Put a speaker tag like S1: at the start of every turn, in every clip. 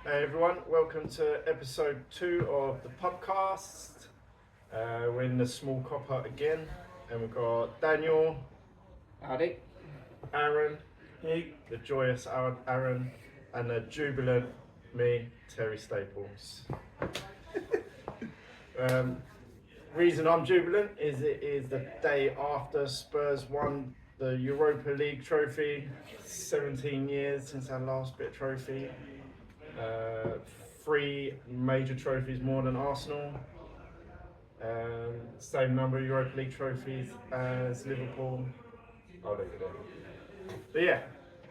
S1: Hey everyone, welcome to episode 2 of the Pubcast. We're in the small copper again, and we've got Daniel,
S2: Howdy.
S1: Aaron,
S3: Hey.
S1: the joyous Aaron, and the jubilant me, Terry Staples. Reason I'm jubilant is it is the day after Spurs won the Europa League trophy. 17 years since our last bit of trophy. 3 major trophies more than Arsenal. Same number of Europa League trophies as Liverpool. I'll leave it there. But yeah,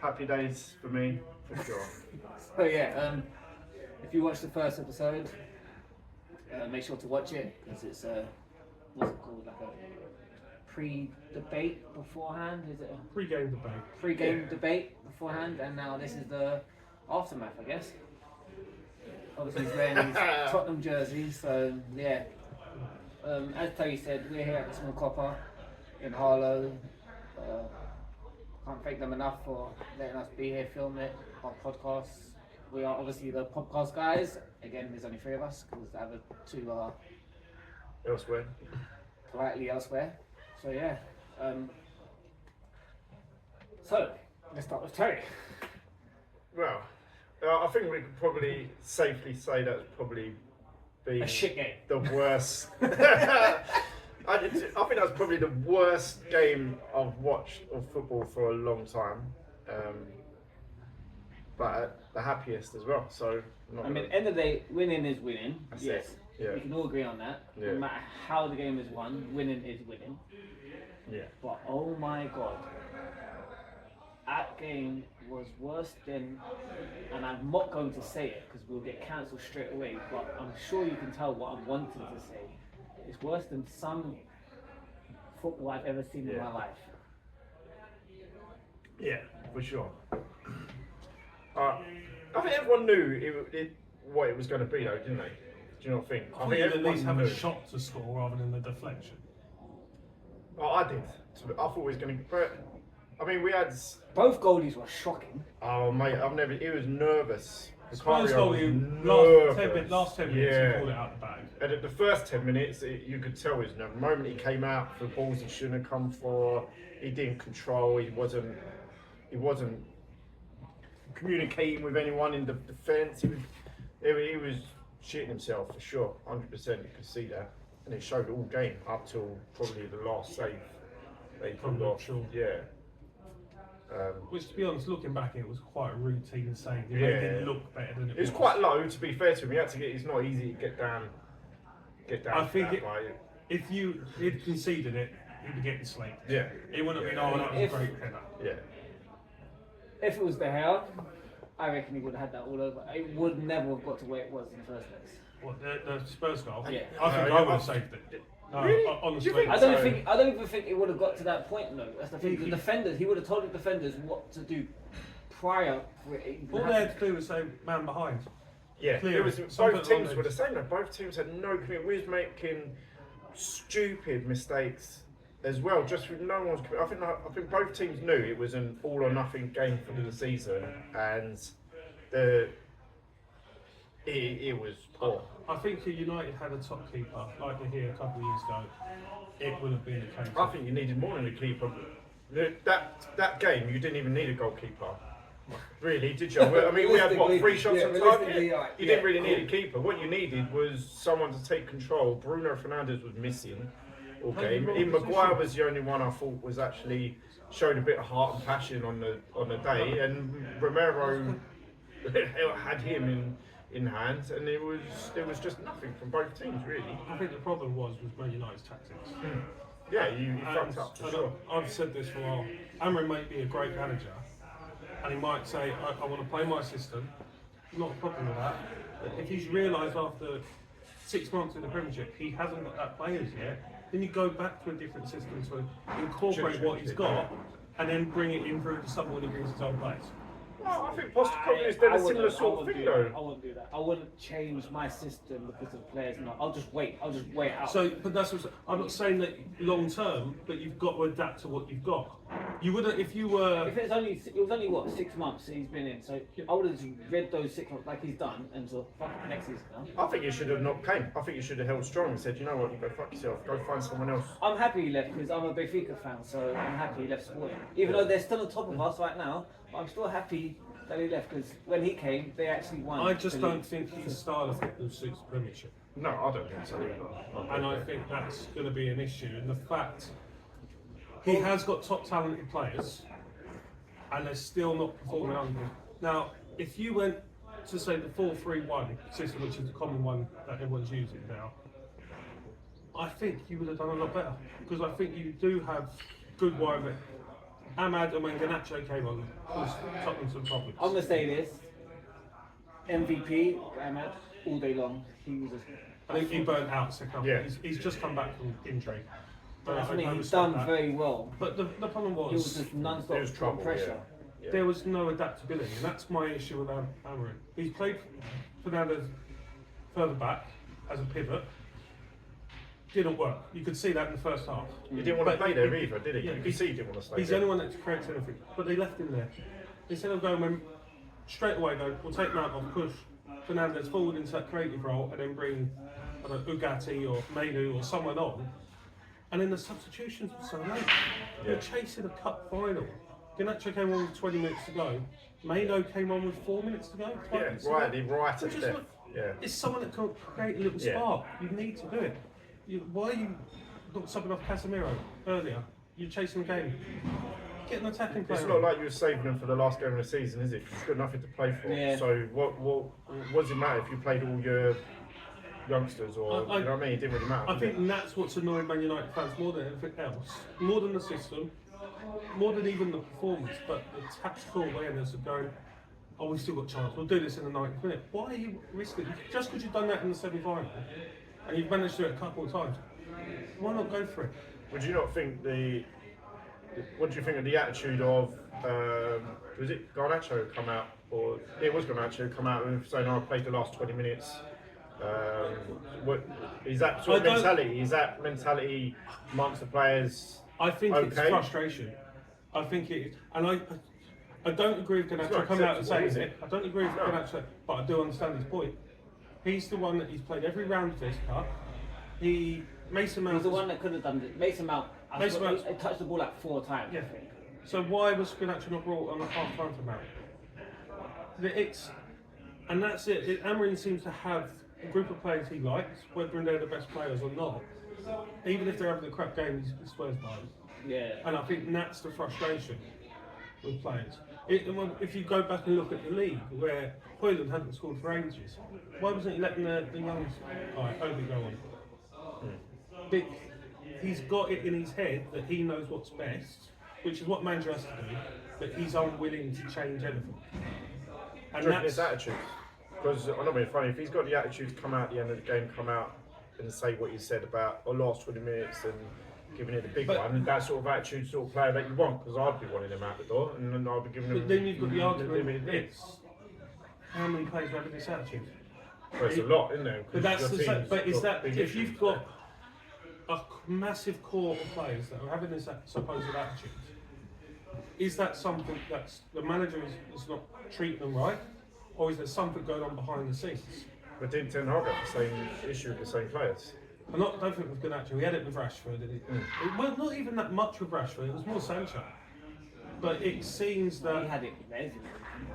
S1: happy days for me, for sure.
S2: So if you watched the first episode, make sure to watch it because it's what's it called, like a pre-debate beforehand. Is it a
S3: Pre-game debate.
S2: pre-game debate beforehand? And now this is the aftermath, I guess. Obviously, he's wearing his Tottenham jersey, so yeah. As Terry said, we're here at the Small Copper in Harlow. Can't thank them enough for letting us be here, film it, our podcast. We are obviously the podcast guys. Again, there's only 3 of us because the other 2 are
S1: Elsewhere.
S2: politely elsewhere. So yeah. So let's start with Terry.
S1: Well, I think we could probably safely say that's probably been
S2: A shit game.
S1: the worst. I think that's probably the worst game I've watched of football for a long time, but the happiest as well. So,
S2: End of the day, winning is winning.
S1: That's
S2: yes,
S1: it. Yeah.
S2: we can all agree on that.
S1: Yeah.
S2: No matter how the game is won, winning is winning.
S1: Yeah.
S2: But oh my god, that game was worse than, and I'm not going to say it because we'll get cancelled straight away, but I'm sure you can tell what I'm wanting to say. It's worse than some football I've ever seen in my life.
S1: Yeah, for sure. I think everyone knew what it was going to be, though, didn't they? Do you not think?
S3: I think you'd at least have a shot to score rather than a deflection.
S1: Oh, I did. I thought it was going to. But I mean, we had.
S2: Both goalies were shocking.
S1: Oh mate, I've never. He was nervous.
S3: Spurs
S1: Vicario
S3: goalie
S1: was
S3: last 10 minutes,
S1: Yeah.
S3: he pulled it out the bag.
S1: And at the first 10 minutes, you could tell his nerve. The moment he came out for balls he shouldn't have come for, he didn't control. He wasn't communicating with anyone in the defence. He was shitting himself for sure, 100%. You could see that, and it showed all game up till probably the last save they pulled off.
S3: Sure.
S1: Yeah.
S3: Which, to be honest, looking back, it was quite a routine save. It
S1: Yeah.
S3: made it look better than it was.
S1: It was quite low, to be fair to him. He had to get. It's not easy to get down.
S3: I think
S1: that way.
S3: if he'd conceded it, he'd be getting slated.
S1: Yeah.
S3: It wouldn't have been, oh, that was a great header.
S1: Yeah.
S2: If it was De Gea, I reckon he would have had that all over. It would never have got to where it was in the first place.
S3: What, the Spurs goal?
S2: Yeah.
S3: I think I would have saved it. No,
S1: Really?
S3: honestly.
S1: Do you think
S2: I don't
S1: So-
S2: think. I don't even think it would have got to that point though. That's the thing. The defenders. He would have told the defenders what to do prior. For it even
S3: All they
S2: happening.
S3: had to do was say, man behind.
S1: Yeah,
S3: Clear
S1: it was,
S3: it.
S1: both
S3: Something
S1: teams
S3: along
S1: were the
S3: those.
S1: same though. Both teams had no commitment. We was making stupid mistakes as well. Just with no one's commitment. I think both teams knew it was an all or nothing game for the season, and it was poor.
S3: I think if United had a top keeper, like they here a couple of years ago, it would have been a case.
S1: I think you needed more than a keeper. That game, you didn't even need a goalkeeper. Really, did you? I mean, we had what, 3 shots on
S2: realistically,
S1: target? You
S2: yeah,
S1: didn't really need a keeper. What you needed was someone to take control. Bruno Fernandes was missing all game. Ian Maguire was the only one I thought was actually showed a bit of heart and passion on the day, and Romero had him in hand, and there was just nothing from both teams really.
S3: I think the problem was Man United's tactics.
S1: Yeah, you fucked up for sure.
S3: I've said this for a while. Amrin might be a great manager, and he might say, I want to play my system. Not a problem with that. But if he's realised after 6 months in the Premiership he hasn't got that players yet, then you go back to a different system to incorporate what he's got, and then bring it in through to someone who brings his own players.
S1: I think Postecoglou's done a similar sort of thing though.
S2: I wouldn't do that. I wouldn't change my system because of players. No, I'll just wait. I'll just wait out.
S3: So, but that's what I'm not saying that long term, but you've got to adapt to what you've got. You wouldn't if you were.
S2: If it was only what 6 months he's been in, so I would have read those 6 months like he's done until fuck it, next season. Now.
S1: I think you should have not came. I think you should have held strong and said, you know what, you go fuck yourself, go find someone else.
S2: I'm happy he left because I'm a Benfica fan, so I'm happy he left Sporting. Even though they're still on top of us right now, but I'm still happy that he left because when he came, they actually won.
S3: I just don't think his style of football suits the Premiership.
S1: No, I don't think so either.
S3: And I think that's going to be an issue. And the fact he has got top talented players, and they're still not performing under him. Now, if you went to say the 4-3-1 system, which is the common one that everyone's using now, I think you would have done a lot better because I think you do have good wide. Ahmad and when Garnacho came on, was Tottenham some problems.
S2: I'm gonna say this: MVP Ahmad all day long. He was.
S3: I think he burnt out second half.
S1: Yeah.
S3: He's just come back from injury.
S2: But I think he's
S3: respect
S2: done
S3: that.
S2: very well.
S3: But the problem
S2: He was just non-stop
S1: There was trouble,
S2: pressure.
S1: Yeah.
S3: there was no adaptability, and that's my issue with Amorim. He's played Fernandez further back as a pivot. Didn't work. You could see that in the first half.
S1: He didn't want to
S3: But
S1: play there either, did he?
S3: yeah,
S1: You could see he didn't want to stay
S3: He's the
S1: there.
S3: only one that creates anything. But they left him there. Instead of going straight away, we'll take Mount off, push Fernandez forward into that creative role, and then bring I don't know, Ugati or Mainu or someone on. And then the substitutions were so late. You're chasing a cup final. Garnacho came on with 20 minutes to go. Maino came on with 4 minutes to go.
S1: Yeah, right at
S3: Which is
S1: death.
S3: what-
S1: Yeah.
S3: It's someone that can create a little
S1: Yeah.
S3: spark. You need to do it. Why are you not subbing off Casemiro earlier? You're chasing the game. Get an attacking player.
S1: It's not like you were saving them for the last game of the season, is it? You've got nothing to play for.
S2: Yeah.
S1: So what does it matter if you played all your youngsters or you know what I mean? It didn't really matter.
S3: I
S1: did
S3: think
S1: it?
S3: that's what's annoying Man United fans more than anything else. More than the system, more than even the performance, but the tactical awareness of going, oh, we've still got a chance, we'll do this in the 90th minute. Why are you risking it? Just because you've done that in the semi-final and you've managed to do it a couple of times, why not go for it?
S1: Would you not think what do you think of the attitude of was it Garnacho come out or it was Garnacho come out and saying I played the last 20 minutes? What is that sort of
S3: I don't-
S1: mentality? Is that mentality amongst the players?
S3: I think it's
S1: Okay.
S3: frustration. I think it is. And I don't agree with
S1: It's
S3: Garnacho
S1: not
S3: coming out and
S1: acceptable,
S3: saying
S1: is
S3: it.
S1: it?
S3: I don't agree with
S1: No.
S3: Garnacho, but I do understand his point. He's the one that he's played every round of this cup. Mason Mount
S2: He's the
S3: is-
S2: one that could have done it. Mason Mount.
S3: Mason Mount-
S2: He touched the ball like 4 times.
S3: Yeah.
S2: I think.
S3: So why was Garnacho not brought on the half time for Mount? And that's it. Amorim seems to have a group of players he likes, whether they're the best players or not. Even if they're having a crap game, he's Spurs players.
S2: Yeah.
S3: And I think that's the frustration with players. If you go back and look at the league, where Hoyland hadn't scored for ages, why wasn't he letting the young guy, Obi, go on? But he's got it in his head that he knows what's best, which is what manager has to do, but he's unwilling to change anything. And
S1: Do you reckon it's attitude? Because I'm not being funny. If he's got the attitude to come out at the end of the game, come out and say what he said about the last 20 minutes and giving it a big
S3: But-
S1: one, that sort of attitude, sort of player that you want, because I'd be wanting him out the door, and then I'd be giving him.
S3: But then you've got the argument
S1: limited
S3: with
S1: minutes.
S3: this. How many players are having this attitude?
S1: Well, it's a lot, isn't there? 'Cause
S3: But that's
S1: your
S3: the same.
S1: team's
S3: But is
S1: got
S3: that
S1: big
S3: if
S1: issues
S3: you've got a massive core of players that are having this supposed attitude, is that something that's the manager is not treating them right, or is there something going on behind the scenes?
S1: But didn't Ten Hag have the same issue with the same players?
S3: I don't think with Garnacho. We had it with Rashford. Well, not even that much with Rashford. It was more Sancho. But it seems
S2: He
S3: that
S2: had it with Messi.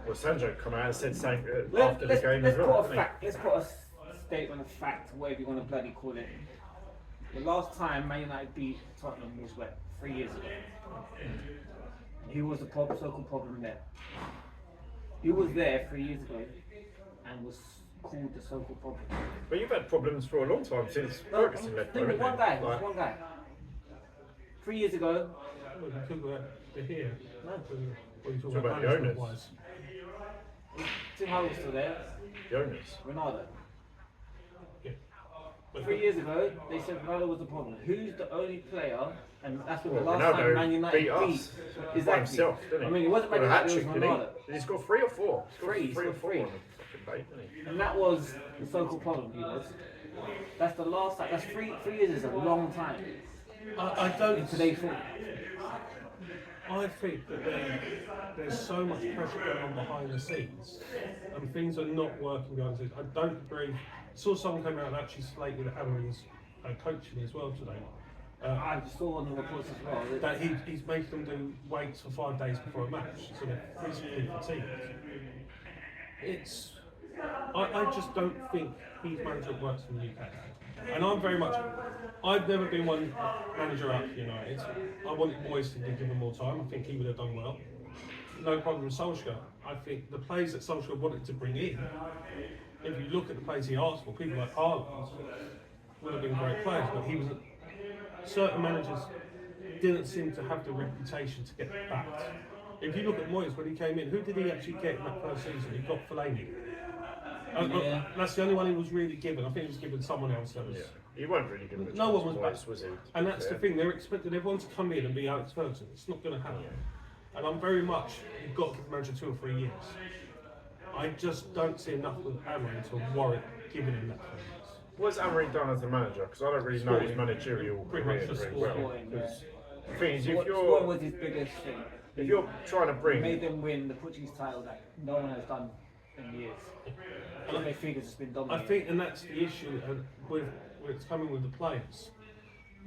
S1: Well, Sancho come out and said same
S2: Let's,
S1: after the
S2: let's,
S1: game
S2: let's
S1: as well.
S2: put a
S1: didn't he?
S2: fact. Let's put a statement of fact, whatever you want to bloody call it. The last time Man United beat Tottenham was 3 years ago. Who was the so-called problem there? Who was there 3 years ago and was called the so-called problem?
S1: But you've had problems for a long time since Ferguson left.
S2: Think
S1: though,
S2: of one
S1: haven't
S2: guy.
S1: you? Like,
S2: One guy. 3 years ago.
S3: well, you talk about the here.
S2: No.
S3: What you talk
S1: Talk about the
S3: management
S1: owners.
S3: wise.
S2: Tim Howell's still there.
S1: the owners.
S2: Ronaldo.
S3: Yeah. But
S2: 3 years ago, they said Ronaldo was the problem. Who's the only player, and that's what the
S1: Well,
S2: last time
S1: Ronaldo
S2: Man United
S1: beat us by
S2: exactly.
S1: himself, didn't he?
S2: I mean, it wasn't Man
S1: Got a
S2: United, it
S1: hat-trick,
S2: was
S1: didn't he?
S2: Ronaldo.
S1: He's got 3 or 4. He's got
S2: Three, he's
S1: three or
S2: got
S1: 4
S2: three.
S1: on the fucking day, didn't he?
S2: And that was the so-called problem he was. That's the last time. That's 3 years is a long time.
S3: I don't.
S2: In today's football.
S3: I think that there's so much pressure going on behind the scenes, and things are not working behind the scenes. I don't agree. Saw someone came out and actually slated Amorim's coaching as well today.
S2: I saw on the reports as well.
S3: That he's making them do weights for 5 days before a match, so they're physically fatigued. I just don't think he's manager that works in the UK. And I've never been one manager at United. I wanted Moyes to give him more time. I think he would have done well. No problem with Solskjaer. I think the players that Solskjaer wanted to bring in, if you look at the players he asked for, people like Haaland would have been great players, but certain managers didn't seem to have the reputation to get backed. If you look at Moyes when he came in, who did he actually get in that first season? He got Fellaini. That's the only one he was really given. I think he was given someone else that was.
S1: Yeah. He won't really give it a
S3: No one
S1: chance,
S3: was
S1: Moyes,
S3: back.
S1: was he?
S3: And that's the thing, they're expecting everyone to come in and be Alex Ferguson. It's not going to happen. And I'm very much, you've got to give the manager 2 or 3 years. I just don't see enough with Amorim to warrant giving him that 3 years.
S1: What's Amorim done as a manager? Because I don't really know his managerial
S3: Pretty
S1: career
S3: much just
S1: very well.
S2: Sporting, yeah.
S1: 'Cause the thing is,
S2: What was his biggest thing?
S1: if you're trying to
S2: He
S1: bring,
S2: made them win the Portuguese title that no one has done in years. And their figures has been
S3: I
S2: dominated.
S3: think, and that's the issue with it's coming with the players.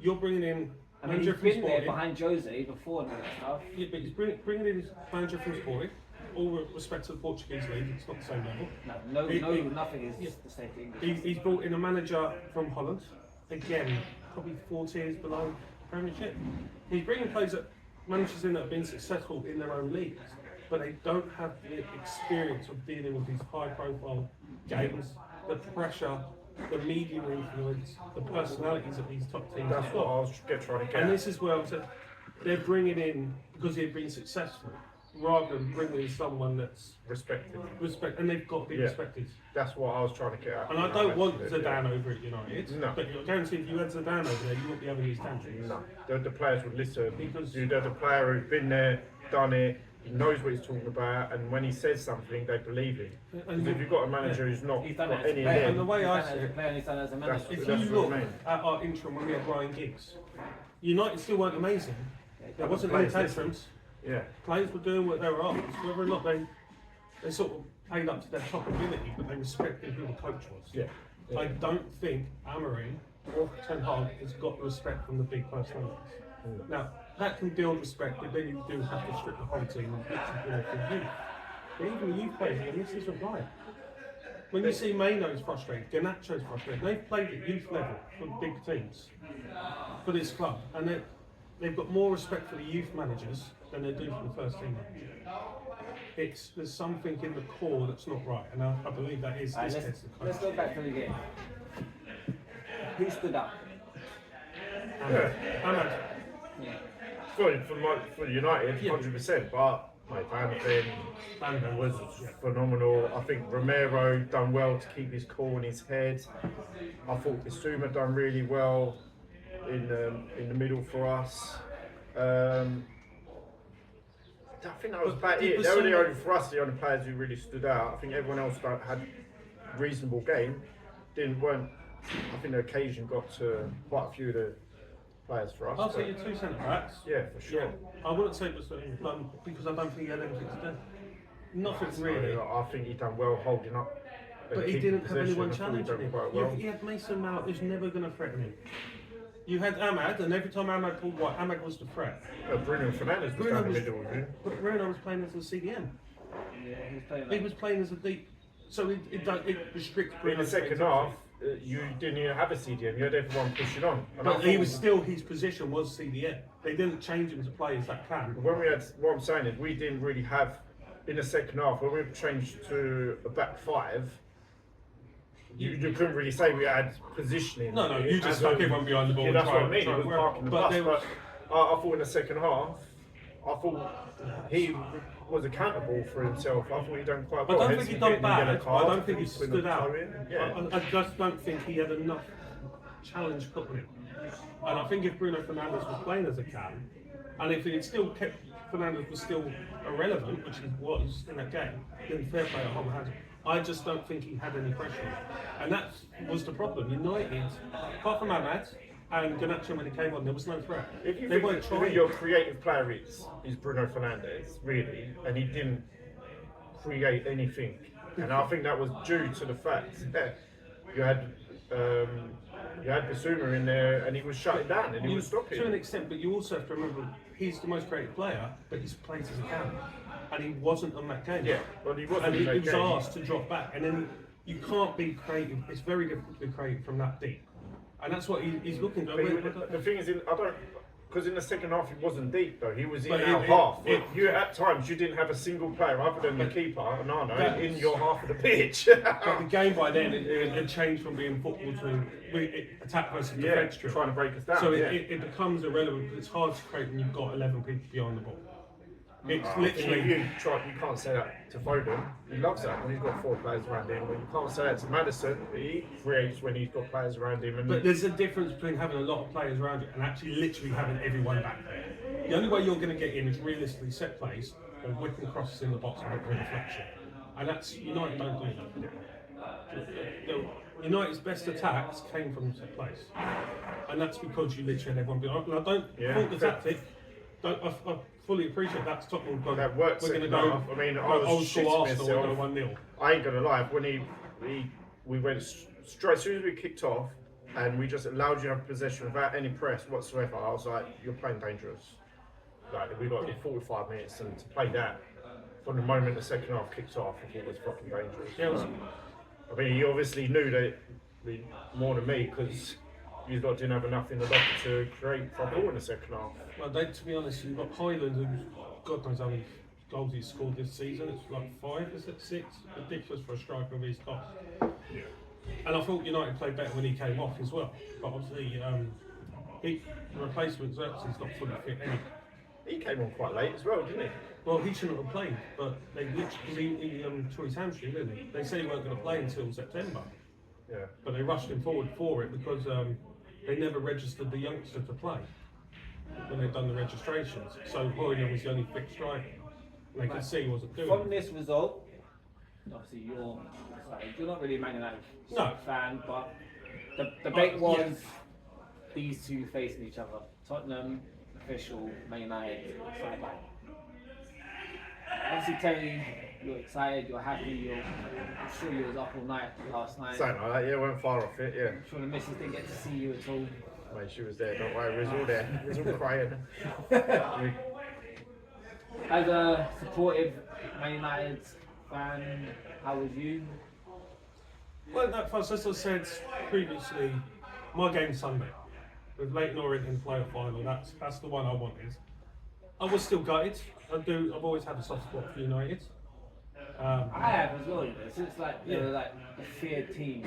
S3: You're bringing in
S2: I mean,
S3: manager
S2: he's
S3: from
S2: been there
S3: Sporting.
S2: behind Jose before and all that stuff.
S3: Yeah, but he's bringing in his manager from Sporting. All respect to the Portuguese league, it's not the same level.
S2: Nothing is the same thing.
S3: He's brought in a manager from Holland. Again, probably 4 tiers below Premiership. He's bringing managers in that have been successful in their own leagues, but they don't have the experience of dealing with these high-profile games, the pressure, the media influence, the personalities of these top teams.
S1: that's what I was trying to get
S3: And
S1: at.
S3: this is where I'm saying they're bringing in because they've been successful, rather than bringing in someone that's
S1: Respected.
S3: and they've got to be
S1: Yeah.
S3: respected.
S1: That's what I was trying to get at.
S3: And I don't want Zidane over at United,
S1: No.
S3: but I guarantee if you had Zidane over there, you wouldn't be having these tantrums.
S1: No, the players would listen.
S3: Because-
S1: You'd have the player who's been there, done it, he knows what he's talking about, and when he says something, they believe him.
S3: And
S1: If you've got a manager who's not
S2: He's done
S1: got
S2: it as a
S1: any
S2: player.
S1: in
S3: And the
S1: him,
S3: way
S2: He's
S3: I
S2: done
S3: see
S2: it as a
S3: it,
S2: player and he's done it as a manager.
S3: if
S1: That's
S3: you
S1: what I
S3: look
S1: mean.
S3: at our interim when we had Ryan Giggs, United still weren't amazing. There wasn't any
S1: players listen.
S3: tantrums.
S1: yeah.
S3: Players were doing what they were asked, whether or not they sort of played up to their top ability, but they respected who the coach was.
S1: Yeah.
S3: I don't think Amorim or Ten Hag has got the respect from the big personalities. Now, that can build respect, but then you do have to strip the whole team and literally bring it from youth. But even the youth players, and this isn't right. When you see Maino's frustrated, Garnacho's frustrated, they've played at youth level for big teams, for this club, and they've got more respect for the youth managers than they do for the first team manager. There's something in the core that's not right, and I believe that is
S2: Alright,
S3: this
S2: let's,
S3: case
S2: let's go back to the game. Who stood up?
S3: Ahmad.
S2: Yeah.
S1: For United, 100%. But mate, Van Ben was phenomenal. I think Romero done well to keep his cool in his head. I thought Bissouma done really well in the middle for us. I think that was about it. They were the only, for us, the only players who really stood out. I think everyone else had reasonable game. I think the occasion got to quite a few of the players for us.
S3: I'll say your 2 centre backs.
S1: Yeah, for sure.
S3: I wouldn't say it was because I don't think he had anything to do. Nothing really.
S1: I think he done well holding up. and
S3: But he
S1: keeping
S3: didn't have anyone
S1: possession. I thought he
S3: challenging
S1: done
S3: him.
S1: quite well.
S3: He had Mason Mount who's never going to threaten him. You had Ahmad, and every time Ahmad pulled white, Ahmad was the threat.
S1: Bruno Fernandes was down the middle with him.
S3: But Bruno was playing as a CDM.
S2: Yeah, he was playing
S3: He was playing as a deep. So it restricts
S1: In
S3: Bruno's
S1: the second
S3: creativity.
S1: half, you didn't even have a CDM. You had everyone pushing on. And I
S3: But he
S1: thought-
S3: was still, his position was CDM. They didn't change him to play as that plan.
S1: When we had, what I'm saying is, we didn't really have in the second half when we changed to a back five. You couldn't really say we had positioning.
S3: No, you just
S1: as
S3: stuck
S1: a-
S3: everyone behind the ball
S1: Yeah,
S3: and
S1: that's
S3: try
S1: what I mean.
S3: try
S1: It was
S3: and work.
S1: parking the
S3: But
S1: bus.
S3: there was-
S1: But I thought in the second half, I thought he was accountable for himself. I thought he done quite
S3: I
S1: well.
S3: don't think he done bad. I don't think he
S1: putting
S3: stood
S1: the
S3: out.
S1: toe in. Yeah.
S3: I just don't think he had enough challenge putting him. And I think if Bruno Fernandes was playing as a cam, and if he had still kept Fernandes was still irrelevant, which he was in that game, then fair play to hold hands. I just don't think he had any pressure on him. And that was the problem. United, apart from Ahmad and Garnacho when he came on, there was no threat.
S1: If you
S3: They
S1: think
S3: weren't
S1: who
S3: trying.
S1: your creative player is Bruno Fernandes, really, and he didn't create anything. And I think that was due to the fact that you had Basuma in there and he was shutting down and he was stopping.
S3: To an extent, but you also have to remember he's the most creative player, but he's played as a cam. And he wasn't on that game.
S1: Yeah, well, he wasn't
S3: And
S1: in that
S3: he was
S1: game.
S3: asked to drop back. And then you can't be creative. It's very difficult to be creative from that deep. And that's what he's looking
S1: But
S3: at.
S1: the thing is, because in the second half he wasn't deep though. He was in
S3: But
S1: our
S3: it-
S1: half.
S3: it-
S1: You at times you didn't have a single player other than the keeper, Onana,
S3: That's-
S1: in your half of the pitch.
S3: But the game by then it changed from being football to attack versus
S1: yeah,
S3: defence. drill.
S1: trying to break us down.
S3: So
S1: yeah.
S3: it becomes irrelevant because it's hard to create when you've got 11 people behind the ball. It's
S1: I think
S3: literally.
S1: you can't say that to Foden. He loves that when he's got 4 players around him. But you can't say that to Maddison. He creates when he's got players around him. And
S3: But there's a difference between having a lot of players around you and actually literally having everyone back there. The only way you're going to get in is realistically set plays or whipping crosses in the box and with deflection. And that's United don't do that. United's best attacks came from set plays, and that's because you literally had everyone behind. And I don't fault the tactic. I fully appreciate that's Tottenham.
S1: that works.
S3: We're going to
S1: second
S3: go.
S1: half. I mean, I
S3: old
S1: was
S3: school
S1: shitting
S3: Arsenal and
S1: myself.
S3: go 1-0.
S1: I ain't gonna lie. When we went straight as soon as we kicked off, and we just allowed you to have possession without any press whatsoever, I was like, you're playing dangerous. Like we got 45 minutes, and to play that from the moment the second half kicked off, I thought it was fucking dangerous.
S3: Yeah, it was,
S1: I mean, he obviously knew that more than me because you lot didn't have enough in the locker to create fuck all in the second half.
S3: well, to be honest, you've got Highland, who's God knows how many goals he's scored this season. It's like 5, is it 6? Ridiculous for a striker of his class.
S1: Yeah.
S3: And I thought United played better when he came off as well. But obviously, the replacement Xerxes not fully fit anyway.
S1: He came on quite late as well, didn't he?
S3: Well, he shouldn't have played, but they literally he tore his hamstring, didn't he? They said he weren't going to play until September,
S1: Yeah.
S3: but they rushed him forward for it because they never registered the youngster to play when they'd done the registrations. So Hoyland was the only fit striker. And they could see he wasn't doing
S2: From
S3: it.
S2: this result, obviously you're not really a Man United
S3: No.
S2: fan, but the debate was these two facing each other. Tottenham, official, Man United, sideline. Obviously, Terry, you're excited, you're happy, I'm sure you was up all night last night.
S1: Something like that, yeah, went far off it, yeah.
S2: I'm sure the missus didn't get to see you at all.
S1: Mate, she was there, don't worry, we was all there. We was all crying.
S2: As a supportive Man United fan, how was you?
S3: Well, that first, as I said previously, my game's Sunday with Leighton Orient in the playoff final. That's the one I wanted. I was still gutted. I've always had a soft spot for United.
S2: I have as well, you know, since they were like the feared team,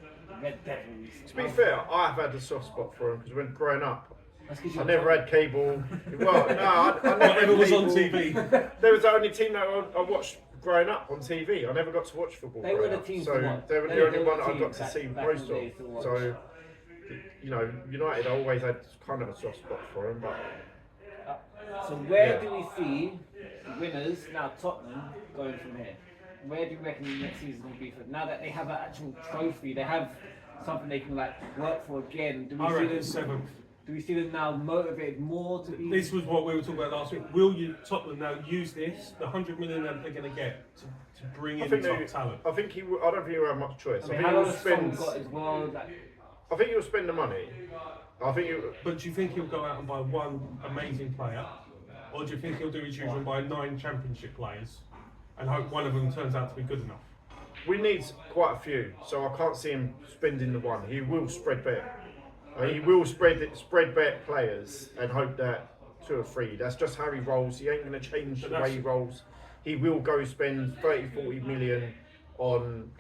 S2: the Red Devils.
S1: To be fair, I've had a soft spot for him because when growing up,
S2: That's 'cause
S1: I
S2: you're
S1: never had cable. Well, no, I never
S3: Whatever
S1: had
S3: was on
S1: cable.
S3: TV.
S1: They was the only team that I watched growing up on TV. I never got to watch football.
S2: They were
S1: growing
S2: the
S1: up.
S2: team
S1: so
S2: to watch.
S1: they were
S2: They
S1: the
S2: were
S1: only
S2: the
S1: one I
S2: team
S1: got to
S2: back-
S1: see
S2: back
S1: most
S2: in the days to
S1: of.
S2: watch.
S1: So, you know, United, I always had kind of a soft spot for him, but
S2: So where
S1: Yeah.
S2: do we see the winners, now Tottenham, going from here? Where do you reckon the next season will be for them? Now that they have an actual trophy, they have something they can like work for again. Do we
S3: I
S2: see
S3: reckon
S2: them?
S3: 7th.
S2: Do we see them now motivated more to be?
S3: This was what we were talking about last week. Will you Tottenham now use this, the 100 million that they're going to get, to bring
S1: I
S3: in
S1: think
S3: top talent?
S1: I think he. I don't think he'll have much choice.
S2: I
S1: I
S2: mean,
S1: think
S2: how
S1: he'll
S2: long has Son
S1: spend.
S2: got as well? Like,
S1: I think he'll spend the money. I think he'll.
S3: But do you think he'll go out and buy one amazing player, or do you think he'll do his usual and buy 9 championship players and hope one of them turns out to be good enough?
S1: We need quite a few, so I can't see him spending the one. He will spread bet. He will spread bet players and hope that 2 or 3. That's just how he rolls. He ain't going to change the way he rolls. He will go spend 30, 40 million on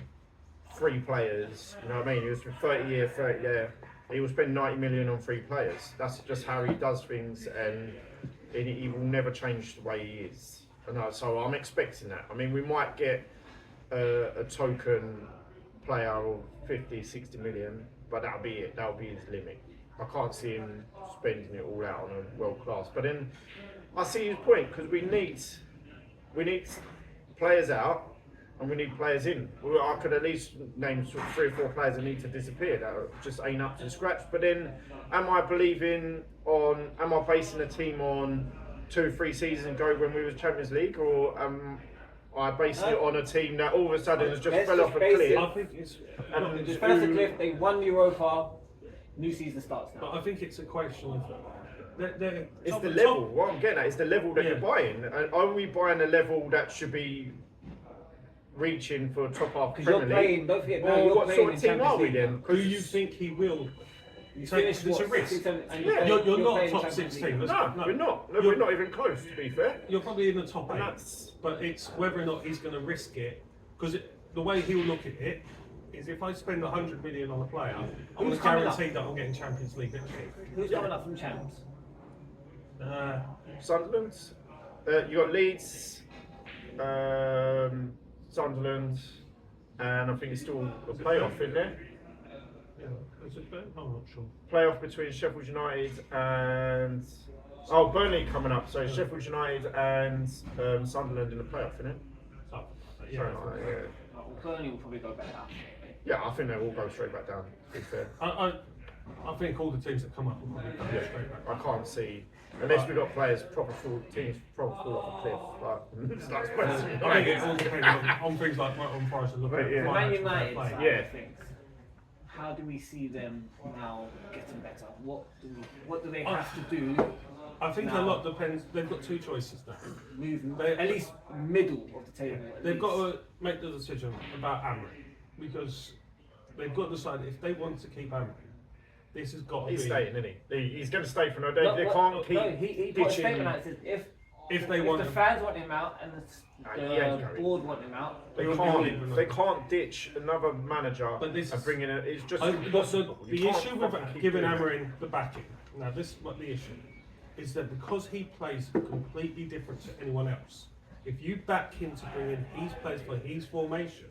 S1: 3 players. You know what I mean? He was 30 here, 30 there. He will spend 90 million on 3 players. That's just how he does things, and he will never change the way he is. So I'm expecting that. I mean, we might get a token player of 50, 60 million, but that'll be it. That'll be his limit. I can't see him spending it all out on a world class. But then I see his point because we need players out and we need players in. Well, I could at least name sort of 3 or 4 players that need to disappear that just ain't up to scratch. But then, am I basing a team on 2 or 3 seasons ago when we was Champions League, or am I basing it on a team that all of a sudden has just fell off a cliff?
S3: I think it's.
S2: They just fell off a cliff. They won the Europa. New season starts now.
S3: But I think it's a question of.
S1: It's the level. What I'm getting at is the level that you're buying. And are we buying a level that should be reaching for top half
S2: Because you're
S1: Premier
S2: playing,
S1: League?
S2: don't forget, now
S1: Or
S2: you're
S1: what
S2: playing
S1: sort
S2: in
S1: of team are we
S2: Champions
S1: then?
S3: Do you think he will?
S2: You
S3: So
S2: finished
S3: it's a
S2: what,
S3: risk.
S2: 6, 7, and
S1: Yeah.
S3: You're not
S2: playing
S3: top
S2: Champions
S3: 16.
S2: League.
S1: No, we're not. No, we're not even close, to be fair.
S3: You're probably in the top
S1: And
S3: 8.
S1: that's-
S3: But it's whether or not he's going to risk it. Because the way he'll look at it is if I spend 100 million on a player, I'm
S2: Who's
S3: going to
S2: coming up?
S3: guarantee that I'm getting Champions League next year.
S2: Who's coming up from champs?
S1: Sunderland. You got Leeds, Sunderland, and I think it's still a playoff in there.
S3: Yeah, is it Ben? I'm not sure.
S1: Playoff between Sheffield United and Burnley coming up. So Sheffield United and Sunderland in the playoff, isn't it?
S3: So,
S1: Something like that, yeah.
S2: Well, Burnley will probably go back down.
S1: Yeah, I think they will go straight back down. To be fair.
S3: I think all the teams that come up will probably go
S1: Yeah,
S3: straight back.
S1: I can't see unless we've got players teams proper fall off a cliff. But it's not Spurs.
S3: I think it all depends on things like on Forest and looking
S1: Yeah.
S3: at
S2: Man
S3: financial
S2: United
S3: fair
S2: side
S3: play.
S1: Yeah.
S2: of things. How do we see them now getting better? What do they have to do?
S3: I think a
S2: now?
S3: lot depends. They've got 2 choices now.
S2: Move
S3: They-
S2: at least middle of the table. at
S3: They've
S2: least.
S3: got to make the decision about Amri because they've got to decide if they want to keep Amri. This has got to
S1: He's
S3: be.
S1: staying, isn't he? He's going to stay for no day.
S2: No,
S1: They
S2: what-
S1: can't keep
S2: no, he put a
S1: ditching.
S2: statement out that says
S3: If they
S2: if
S3: want
S2: the
S3: him.
S2: fans want him out and
S1: He ain't
S2: the
S1: going.
S2: board want him out,
S1: They
S3: He'll
S1: can't.
S3: leave
S1: They can't ditch another manager
S3: But this
S1: and
S3: is-
S1: bring in. It's just
S3: The
S1: impossible. You can't
S3: issue with
S1: fucking keep
S3: giving
S1: doing that.
S3: Amarin the backing, now this is what the issue is that because he plays completely different to anyone else, if you back him to bring in his players for his formation,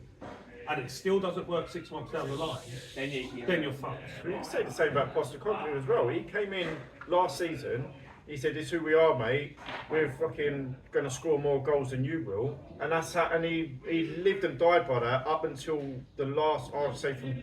S3: and it still doesn't work 6 months down the line,
S2: then
S3: then you're fucked.
S1: You can say the same about Postecoglou as well. He came in last season. He said, "This is who we are, mate. We're fucking going to score more goals than you will." And that's how. And he lived and died by that up until the last. I would say from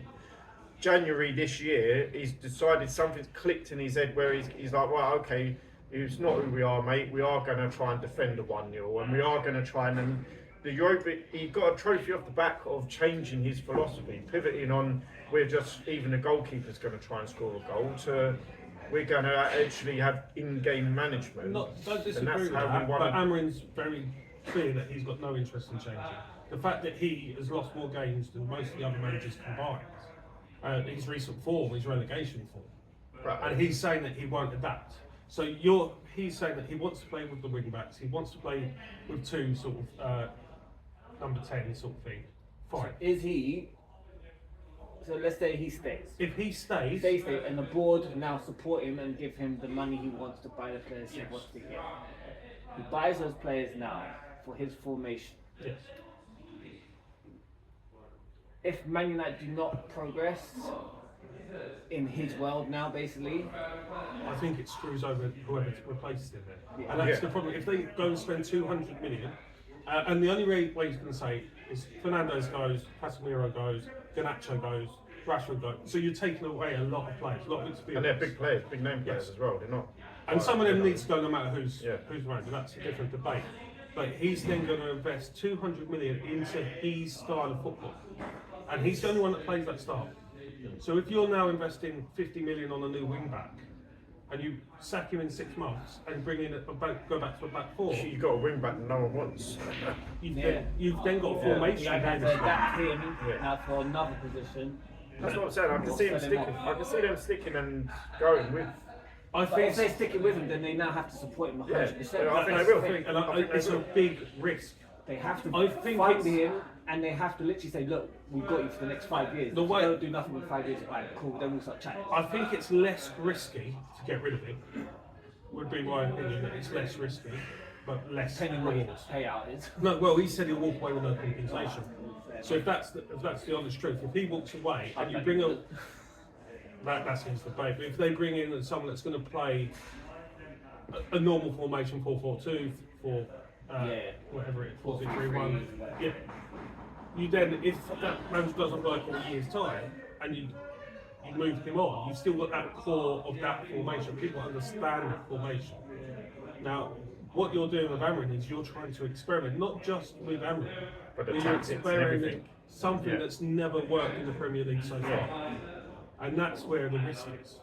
S1: January this year. He's decided something's clicked in his head where he's like, "Right, okay, it's not who we are, mate. We are going to try and defend the 1-0, and we are going to try and." The Europa, he got a trophy off the back of changing his philosophy, pivoting on we're just even the goalkeeper's going to try and score a goal to we're going to actually have in-game management.
S3: Don't disagree
S1: and that's
S3: with
S1: how
S3: that,
S1: we
S3: but
S1: want to.
S3: Amarin's very clear that he's got no interest in changing. The fact that he has lost more games than most of the other managers combined, his recent form, his relegation form,
S1: Right.
S3: and he's saying that he won't adapt. So he's saying that he wants to play with the wing backs, he wants to play with 2 sort of number 10 sort of thing. Fine.
S2: is he? So let's say he stays.
S3: If he stays,
S2: Stays there, and the board now support him and give him the money he wants to buy the players he wants to get. He buys those players now for his formation.
S3: yes.
S2: If Man United do not progress in his world now, basically,
S3: I think it screws over whoever replaces him there.
S2: Yeah.
S3: And that's
S1: Yeah.
S3: the problem. If they go and spend 200 million, and the only way he's going to say is Fernandes goes, Casemiro goes, Garnacho goes, Rashford goes. So you're taking away a lot of players, a lot of experience.
S1: And they're big players, big name players
S3: Yes.
S1: as well. They're not.
S3: And some of them need to go no matter who's
S1: Yeah.
S3: around, and that's a different debate. But he's then going to invest 200 million into his style of football. And he's the only one that plays that style. So if you're now investing 50 million on a new wing back, and you sack him in 6 months and bring in go back to a back 4,
S1: You've got a wing back that no one wants.
S3: you've then got a
S1: Yeah.
S3: formation.
S2: you have to adapt him
S1: Yeah.
S2: now for another position.
S1: That's what I'm saying. I can see them
S2: Sell him
S1: sticking.
S2: off.
S1: I can see them sticking and going with.
S3: I
S2: But
S3: think
S2: if they stick it with him, then they now have to support him 100%.
S1: Yeah, I think
S3: that's
S1: they will.
S3: the thing, and
S1: I think they
S3: it's a
S1: will.
S3: big risk.
S2: They have to
S3: I think
S2: fund
S3: it's-
S2: him, and they have to literally say, "Look, we've got you for the next 5 years.
S3: The
S2: If
S3: way-
S2: you don't do nothing in 5 years, alright, cool. Then we'll start chatting."
S3: I think it's less risky to get rid of him. Would be my opinion. That it's less risky, but less
S2: Depending on what his
S3: rewards.
S2: payout is.
S3: No, well, he said he'll walk away with no compensation. So if that's the honest truth, if he walks away and you bring a that seems to play. But if they bring in someone that's going to play a normal formation, 4-4-2, for whatever it is, 4-2-3-1, yeah. You then, if that man doesn't work in a year's time, and you moved him on, you've still got that core of that formation. People understand that formation. Now, what you're doing with Amrin is you're trying to experiment, not just with Amrin,
S1: But the
S3: you're
S1: tactics and
S3: experimenting
S1: everything.
S3: something that's never worked in the Premier League so far. And that's where the risk is.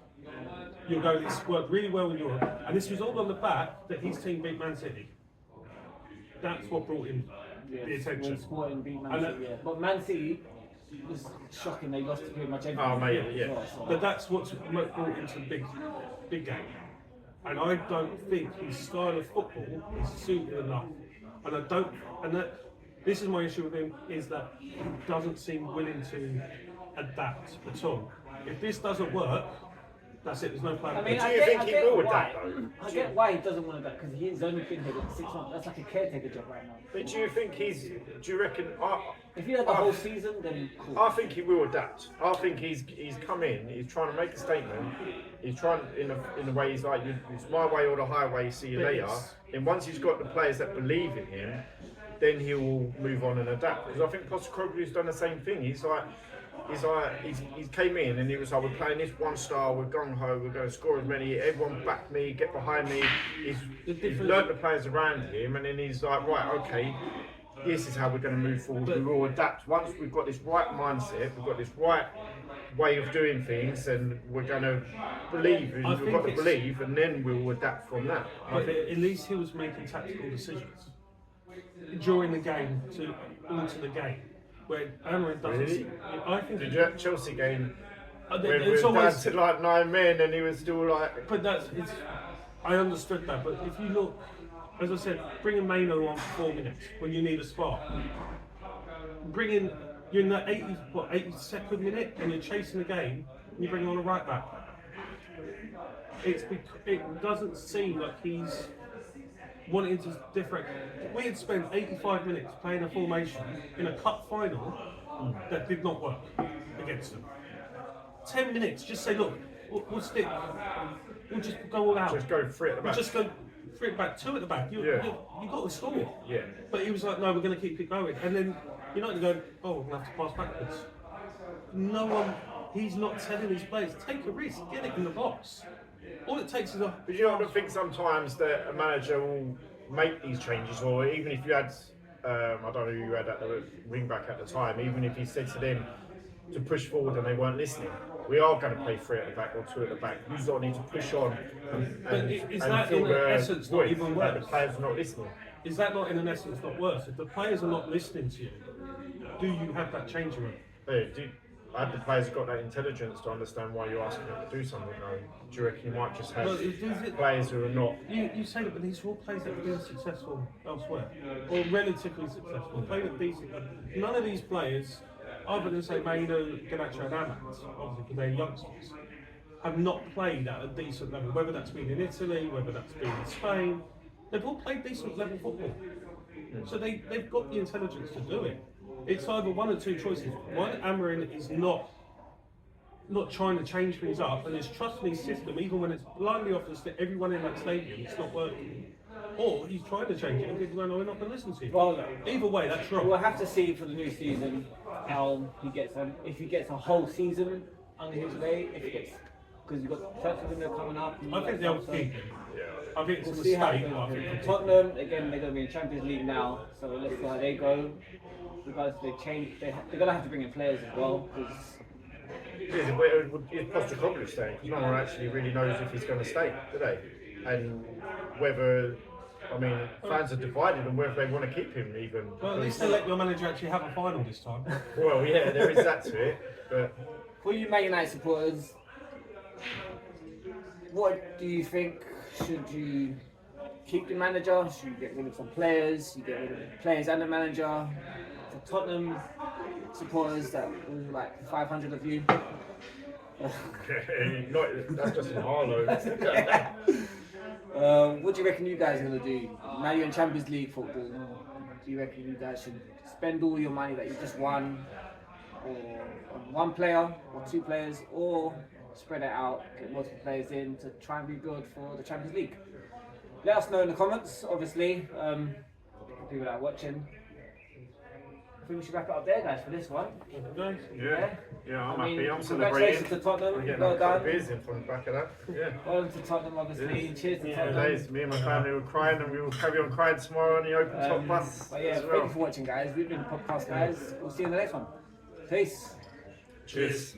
S3: You're going, this worked really well in Europe, and this was all on the back that his team beat Man City. That's what brought him the attention.
S2: When Sporting beat Man City, yeah. But Man City was shocking. They lost to pretty much everything.
S1: Oh, mate, yeah.
S2: as well, so.
S3: But that's what's brought him to the big game. And I don't think his style of football is suited enough. And I don't. And this is my issue with him, is that he doesn't seem willing to adapt at all. If this doesn't work, that's it. There's no plan.
S2: I mean,
S1: Do you think he will adapt though?
S2: I get why he doesn't want to adapt, because he's only been here 6 months. That's like a caretaker job right now.
S1: But do you think do you reckon?
S2: If he had the whole season, then cool.
S1: I think he will adapt. I think he's come in. He's trying to make a statement. He's trying in a way. He's like, it's my way or the highway. See you later. And once he's got the players that believe in him, then he will move on and adapt. Because I think Postecoglou's done the same thing. He's came in and he was like, we're playing this one style, we're gung ho, we're going to score as many, everyone back me, get behind me. He's learnt the players around him, and then he's like, right, okay, this is how we're going to move forward. We will adapt. Once we've got this right mindset, we've got this right way of doing things, and we're going to believe, and we've got to believe, and then we'll adapt from that.
S3: But at least he was making tactical decisions during the game to alter the game. Where Amrin doesn't.
S1: Really?
S3: I think.
S1: Did you at Chelsea game? When
S3: It's
S1: we were
S3: always,
S1: down to like 9 men, and he was still like.
S3: but I understood that. But if you look, as I said, bring a Maino on for 4 minutes when you need a spark. You're in the 82nd minute, and you're chasing the game, and you bring on a right back. It doesn't seem like he's wanting to different. We had spent 85 minutes playing a formation in a cup final that did not work against them. 10 minutes, just say, look, we'll stick. We'll just go all out.
S1: Just go free at the back.
S3: We'll just go free at the back, 2 at the back. You got to score.
S1: Yeah.
S3: But he was like, no, we're going to keep it going. And then United going, oh, we're going to have to pass backwards. No one, he's not telling his players, take a risk, get it in the box. All it takes is a.
S1: But you don't think sometimes that a manager will make these changes, or even if you had, I don't know who you had at the wing back at the time, even if he said to them to push forward and they weren't listening, we are going to play 3 at the back or 2 at the back. You don't need to push on and
S3: is that in essence not even worse?
S1: The players are not listening.
S3: Is that not in an essence not worse? If the players are not listening to you, do you have that change room?
S1: Have the players got that intelligence to understand why you're asking them to do something? No. Do you reckon you might just have players who are not?
S3: You say that, but these are all players that have been successful elsewhere, or relatively successful, played at decent. None of these players, other than say Maino, Ganacho and Amat, obviously because they're youngsters, have not played at a decent level, whether that's been in Italy, whether that's been in Spain. They've all played decent level football. So they've got the intelligence to do it. It's either one or two choices. One, Amrin is not trying to change things up and is trusting his system, even when it's blindly obvious to everyone in that stadium it's not working. Or he's trying to change it and people go, no, we're not going to listen to you.
S2: Well,
S3: either way, that's wrong.
S2: we'll have to see for the new season how he gets on. If he gets a whole season under his way, if he gets, because you've got the transfer window coming up.
S3: I think they'll keep him. I think it's
S2: We'll
S3: a
S2: see how
S3: mistake.
S2: it
S3: but I
S2: goes.
S3: think they'll keep him.
S2: Tottenham, again, they're going to be in Champions League now, so let's see how they go. Because they're going to have to bring in players as well.
S1: Is Postecoglou staying? Because no one actually really knows if he's going to stay, do they? And whether, fans are divided on whether they want to keep him even.
S3: Well, at least they let your manager actually have a final this time.
S1: Well, yeah, there is that to it. But
S2: For you Man United supporters, what do you think? Should you keep the manager? Should you get rid of some players? You get rid of the players and the manager? For Tottenham supporters, that was like 500 of you.
S1: that's just in Harlow.
S2: What do you reckon you guys are going to do? Now you're in Champions League football. Do you reckon you guys should spend all your money that you just won on one player or 2 players, or spread it out, get multiple players in to try and rebuild for the Champions League. Let us know in the comments, obviously, people that are watching. I think we should wrap it up there, guys, for this one.
S1: Yeah, I'm
S2: I mean,
S1: happy. I'm
S2: congratulations
S1: celebrating.
S2: to Tottenham.
S1: I'm getting
S2: Well
S1: a couple
S2: done.
S1: of beers in from the back of that. Yeah.
S2: Well done to Tottenham, obviously. Cheers to Tottenham.
S1: Days, me and my family were crying, and we will carry on crying tomorrow on the open top bus.
S2: But yeah,
S1: as
S2: thank
S1: well.
S2: you for watching, guys. We've been the podcast, guys. We'll see you in the next one. Peace.
S1: Cheers.